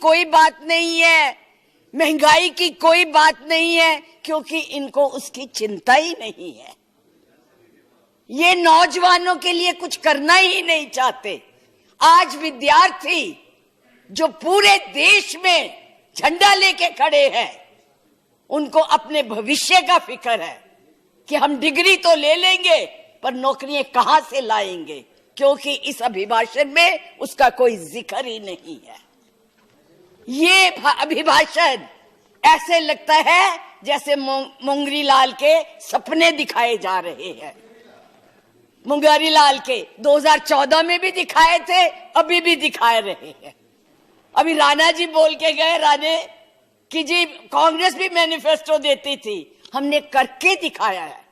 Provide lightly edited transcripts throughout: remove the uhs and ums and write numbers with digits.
कोई बात नहीं है, महंगाई की कोई बात नहीं है, क्योंकि इनको उसकी चिंता ही नहीं है। ये नौजवानों के लिए कुछ करना ही नहीं चाहते। आज विद्यार्थी जो पूरे देश में झंडा लेके खड़े हैं, उनको अपने भविष्य का फिक्र है कि हम डिग्री तो ले लेंगे पर नौकरियां कहां से लाएंगे, क्योंकि इस अभिभाषण में उसका कोई जिक्र ही नहीं है। ये अभिभाषण ऐसे लगता है जैसे मुंगरी लाल के सपने दिखाए जा रहे हैं। मुंगरी लाल के 2014 में भी दिखाए थे, अभी भी दिखाए रहे हैं। अभी राणा जी बोल के गए, राणे कि जी कांग्रेस भी मैनिफेस्टो देती थी, हमने करके दिखाया है।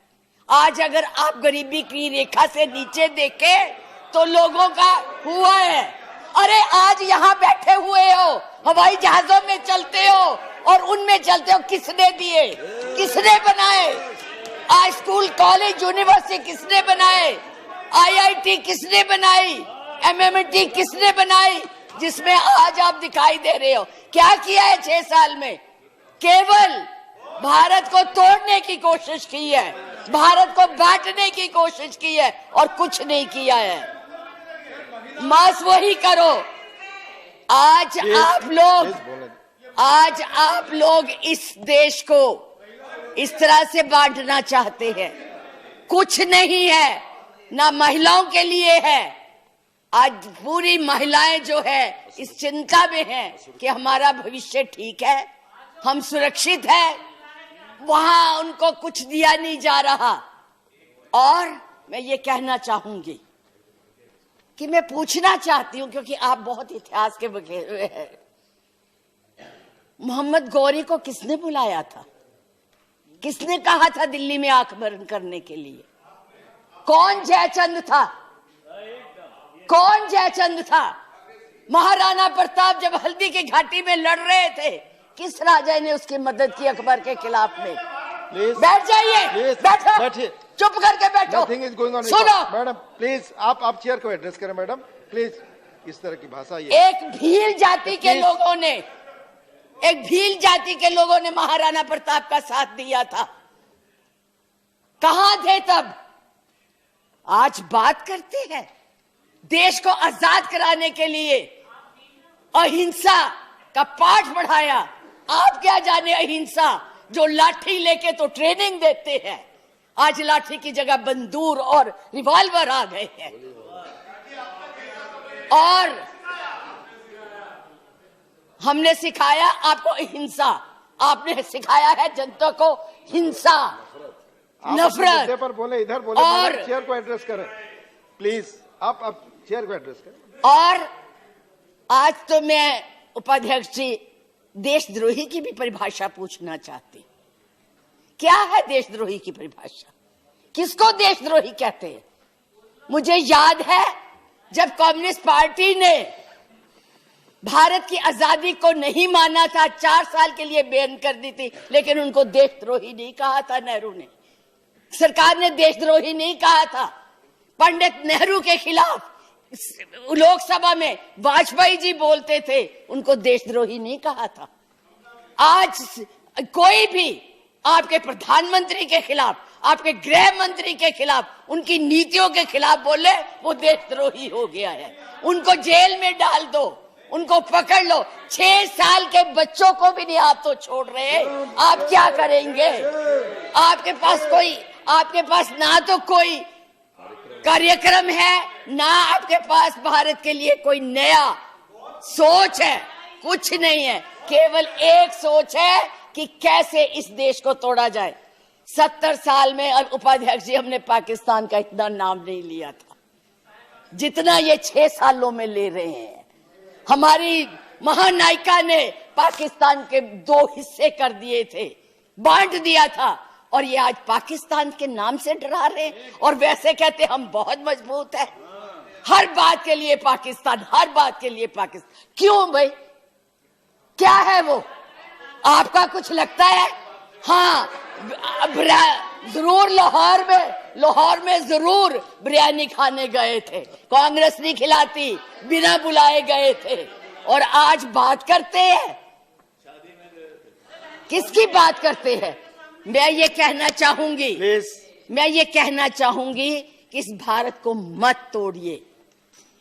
आज अगर आप गरीबी की रेखा से नीचे देखें तो लोगों का हुआ है। अरे आज यहाँ बैठे हुए हो, हवाई जहाजों में चलते हो और उनमें चलते हो, किसने दिए, किसने बनाए? आज स्कूल कॉलेज यूनिवर्सिटी किसने बनाए? आईआईटी किसने बनाई? एमएमटी किसने बनाई? जिसमें आज आप दिखाई दे रहे हो। क्या किया है 6 साल में? केवल भारत को तोड़ने की कोशिश की है, भारत को बांटने की कोशिश की है और कुछ नहीं किया है। मास वही करो। आज आप लोग इस देश को इस तरह से बांटना चाहते हैं। कुछ नहीं है, ना महिलाओं के लिए है। आज पूरी महिलाएं जो है इस चिंता में है कि हमारा भविष्य ठीक है, हम सुरक्षित है, वहां उनको कुछ दिया नहीं जा रहा। और मैं ये कहना चाहूंगी कि मैं पूछना चाहती हूं, क्योंकि आप बहुत इतिहास के बखे हुए हैं, मोहम्मद गौरी को किसने बुलाया था? किसने कहा था दिल्ली में आंख बंद करने के लिए? कौन जयचंद था? कौन जयचंद था? महाराणा प्रताप जब हल्दी की घाटी में लड़ रहे थे, किस राजा ने उसकी मदद की अकबर के खिलाफ में? बैठ जाइए, बैठो, चुप करके बैठो। सुनो मैडम, प्लीज आप चेयर को एड्रेस करें मैडम, प्लीज। इस तरह की भाषा एक भील जाति के लोगों ने, एक भील जाति के लोगों ने महाराणा प्रताप का साथ दिया था। कहां थे तब? आज बात करते हैं देश को आजाद कराने के लिए अहिंसा का पाठ पढ़ाया। आप क्या जाने अहिंसा, जो लाठी लेके तो ट्रेनिंग देते हैं, आज लाठी की जगह बंदूक और रिवॉल्वर आ गए हैं। और हमने सिखाया आपको अहिंसा, आपने सिखाया है जनता को हिंसा, नफरत। पर बोले, इधर बोले, और चेयर को एड्रेस करें प्लीज। आप चेयर को एड्रेस करें। और आज तो मैं उपाध्यक्ष जी देशद्रोही की भी परिभाषा पूछना चाहती। क्या है देशद्रोही की परिभाषा? किसको देशद्रोही कहते हैं? मुझे याद है जब कम्युनिस्ट पार्टी ने भारत की आजादी को नहीं माना था, 4 साल के लिए बैन कर दी थी, लेकिन उनको देशद्रोही नहीं कहा था नेहरू ने। सरकार ने देशद्रोही नहीं कहा था। पंडित नेहरू के खिलाफ लोकसभा में वाजपेयी जी बोलते थे, उनको देशद्रोही नहीं कहा था। आज कोई भी आपके प्रधानमंत्री के खिलाफ, आपके गृह मंत्री के खिलाफ, उनकी नीतियों के खिलाफ बोले, वो देशद्रोही हो गया है। उनको जेल में डाल दो, उनको पकड़ लो। 6 साल के बच्चों को भी नहीं आप तो छोड़ रहे। आप क्या करेंगे? आपके पास ना तो कोई कार्यक्रम है, ना आपके पास भारत के लिए कोई नया सोच है, कुछ नहीं है। केवल एक सोच है कि कैसे इस देश को तोड़ा जाए। 70 साल में उपाध्यक्ष जी हमने पाकिस्तान का इतना नाम नहीं लिया था जितना ये 6 सालों में ले रहे हैं। हमारी महानायिका ने पाकिस्तान के 2 हिस्से कर दिए थे, बांट दिया था, और ये आज पाकिस्तान के नाम से डरा रहे हैं और वैसे कहते हम बहुत मजबूत है। हर बात के लिए पाकिस्तान, हर बात के लिए पाकिस्तान। क्यों भाई? क्या है वो? आपका कुछ लगता है? हाँ, जरूर लाहौर में जरूर बिरयानी खाने गए थे, कांग्रेस नहीं खिलाती, बिना बुलाए गए थे। और आज बात करते हैं, किसकी बात करते हैं? मैं ये कहना चाहूंगी, प्लीज। मैं ये कहना चाहूंगी कि इस भारत को मत तोड़िए।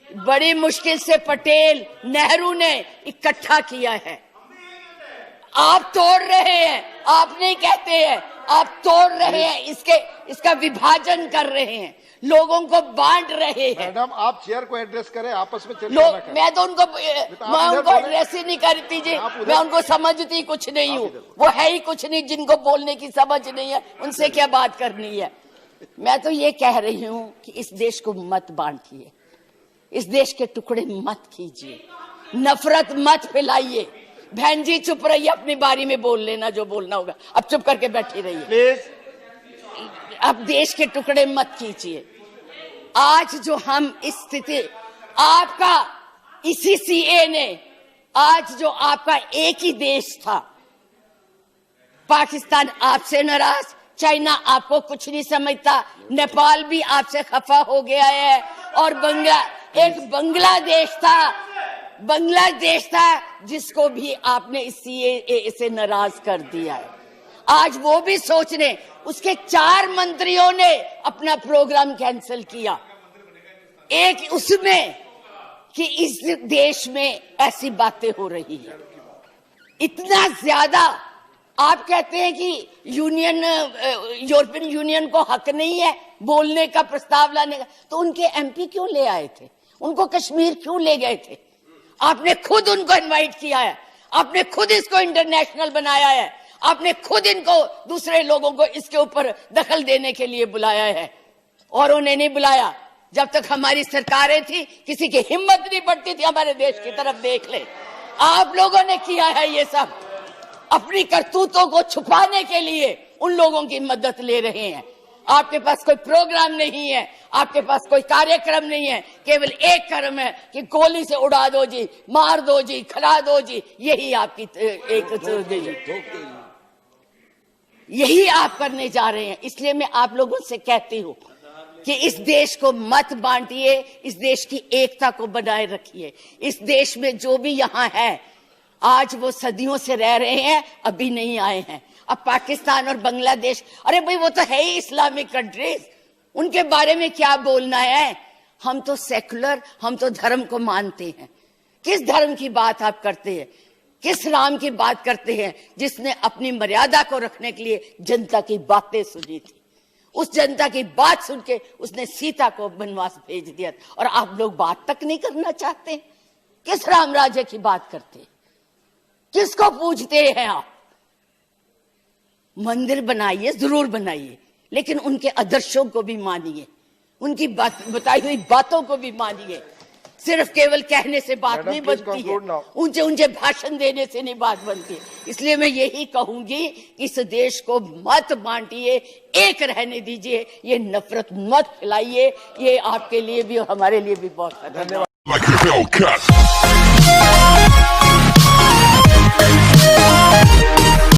बड़ी मुश्किल से पटेल नेहरू ने इकट्ठा किया है, आप तोड़ रहे हैं। आप नहीं कहते हैं, आप तोड़ रहे हैं, इसका विभाजन कर रहे हैं, लोगों को बांट रहे हैं। मैडम आप चेयर को एड्रेस करें, आपस में चर्चा लोग, ना करें। मैं तो उनको एड्रेस ही नहीं करती जी, मैं उनको समझती कुछ नहीं हूँ, वो है ही कुछ नहीं, जिनको बोलने की समझ नहीं है उनसे क्या बात करनी है। मैं तो ये कह रही हूँ कि इस देश को मत बांटिए, इस देश के टुकड़े मत कीजिए, नफरत मत फैलाइए। बहन जी चुप रहिए, अपनी बारी में बोल लेना जो बोलना होगा, अब चुप करके बैठी रहिए। प्लीज। अब देश के टुकड़े मत कीजिए। आज जो हम इस स्थिति, आपका इसी सीए ने, आज जो आपका एक ही देश था, पाकिस्तान आपसे नाराज, चाइना आपको कुछ नहीं समझता, नेपाल भी आपसे खफा हो गया है, और एक बांग्लादेश था जिसको भी आपने इस सीएए से नाराज कर दिया है। आज वो भी सोच रहे, उसके 4 मंत्रियों ने अपना प्रोग्राम कैंसिल किया, एक उसमें कि इस देश में ऐसी बातें हो रही है। इतना ज्यादा आप कहते हैं कि यूरोपियन यूनियन को हक नहीं है बोलने का, प्रस्ताव लाने का, तो उनके एमपी क्यों ले आए थे? उनको कश्मीर क्यों ले गए थे? आपने खुद उनको इनवाइट किया है, आपने खुद इसको इंटरनेशनल बनाया है, आपने खुद इनको, दूसरे लोगों को इसके ऊपर दखल देने के लिए बुलाया है, और उन्हें नहीं बुलाया। जब तक हमारी सरकारें थी किसी की हिम्मत नहीं पड़ती थी हमारे देश की तरफ देख ले। आप लोगों ने किया है ये सब, अपनी करतूतों को छुपाने के लिए उन लोगों की मदद ले रहे हैं। आपके पास कोई प्रोग्राम नहीं है, आपके पास कोई कार्यक्रम नहीं है, केवल एक कर्म है कि गोली से उड़ा दो जी, मार दो जी, खिला दो जी, यही आपकी यही आप करने जा रहे हैं। इसलिए मैं आप लोगों से कहती हूँ कि इस देश को मत बांटिए, इस देश की एकता को बनाए रखिए। इस देश में जो भी यहाँ है, आज वो सदियों से रह रहे हैं, अभी नहीं आए हैं। अब पाकिस्तान और बांग्लादेश, अरे भाई वो तो है ही इस्लामिक कंट्रीज, उनके बारे में क्या बोलना है? हम तो सेकुलर, हम तो धर्म को मानते हैं। किस धर्म की बात आप करते हैं? किस राम की बात करते हैं जिसने अपनी मर्यादा को रखने के लिए जनता की बातें सुनी थी? उस जनता की बात सुन के उसने सीता को वनवास भेज दिया, और आप लोग बात तक नहीं करना चाहते। किस राम राज्य की बात करते हैं? किसको पूछते हैं आप? मंदिर बनाइए, जरूर बनाइए, लेकिन उनके आदर्शों को भी मानिए, उनकी बताई हुई बातों को भी मानिए। सिर्फ केवल कहने से बात नहीं बनती है, ऊंचे ऊंचे भाषण देने से नहीं बात बनती। इसलिए मैं यही कहूंगी कि इस देश को मत बांटिए, एक रहने दीजिए, ये नफरत मत फैलाइए। ये आपके लिए भी और हमारे लिए भी बहुत धन्यवाद।